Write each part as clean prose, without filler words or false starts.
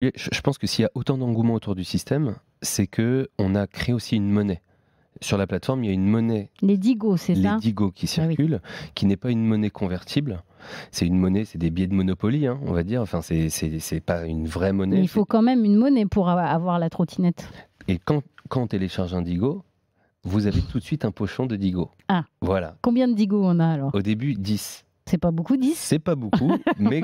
Et je pense que s'il y a autant d'engouement autour du système, c'est qu'on a créé aussi une monnaie. Sur la plateforme, il y a une monnaie, Les Digo, c'est les ça? Digo qui Ah oui. circulent, qui n'est pas une monnaie convertible. C'est une monnaie, c'est des billets de Monopoly, hein, on va dire. Enfin, c'est pas une vraie Mais monnaie. il faut quand même une monnaie pour avoir la trottinette. Et quand on télécharge un Digo, vous avez tout de suite un pochon de Digo. Ah, Voilà. combien de Digo on a alors? Au début, 10. C'est pas beaucoup, 10? C'est pas beaucoup, mais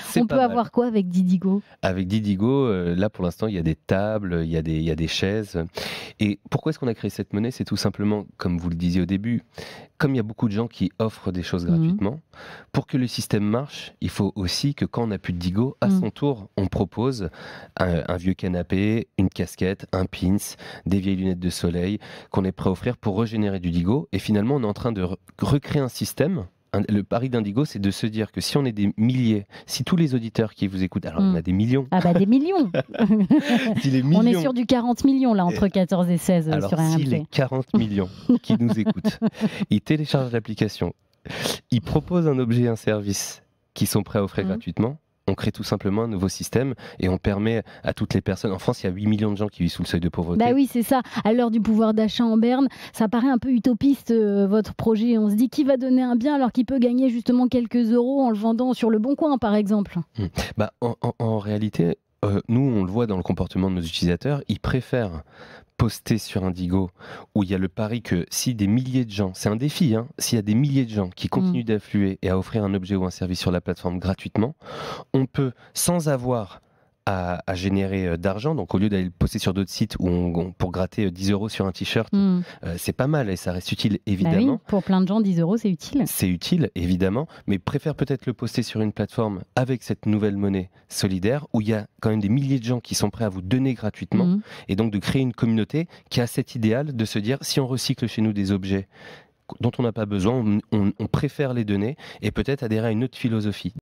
c'est On pas peut mal. avoir quoi avec 10 Digo? Avec 10 Digo, là pour l'instant, il y a des tables, il y a des chaises. Et pourquoi est-ce qu'on a créé cette monnaie? C'est tout simplement, comme vous le disiez au début, comme il y a beaucoup de gens qui offrent des choses gratuitement, pour que le système marche, il faut aussi que quand on n'a plus de Digo, à son tour, on propose un vieux canapé, une casquette, un pins, des vieilles lunettes de soleil qu'on est prêt à offrir pour régénérer du Digo. Et finalement, on est en train de recréer un système. Le pari d'Indigo, c'est de se dire que si on est des milliers, si tous les auditeurs qui vous écoutent, alors il y en a des millions. Ah bah des millions. Si les On est millions sur du 40 millions là, entre 14 et 16 alors sur si RMC. les 40 millions qui nous écoutent, ils téléchargent l'application, ils proposent un objet et un service qu'ils sont prêts à offrir gratuitement, on crée tout simplement un nouveau système et on permet à toutes les personnes. En France, il y a 8 millions de gens qui vivent sous le seuil de pauvreté. Bah oui, c'est ça. À l'heure du pouvoir d'achat en berne, ça paraît un peu utopiste votre projet. On se dit qui va donner un bien alors qu'il peut gagner justement quelques euros en le vendant sur le Bon Coin, par exemple. Bah, en réalité, nous, on le voit dans le comportement de nos utilisateurs, ils préfèrent poster sur Indigo où il y a le pari que si des milliers de gens, c'est un défi, hein, s'il y a des milliers de gens qui continuent d'affluer et à offrir un objet ou un service sur la plateforme gratuitement, on peut, sans avoir à générer d'argent, donc au lieu d'aller le poster sur d'autres sites où pour gratter 10 euros sur un t-shirt, c'est pas mal et ça reste utile Bah évidemment. oui, pour plein de gens, 10 euros, c'est utile. C'est utile, évidemment, mais préfère peut-être le poster sur une plateforme avec cette nouvelle monnaie solidaire où il y a quand même des milliers de gens qui sont prêts à vous donner gratuitement et donc de créer une communauté qui a cet idéal de se dire si on recycle chez nous des objets dont on n'a pas besoin, on préfère les donner et peut-être adhérer à une autre philosophie.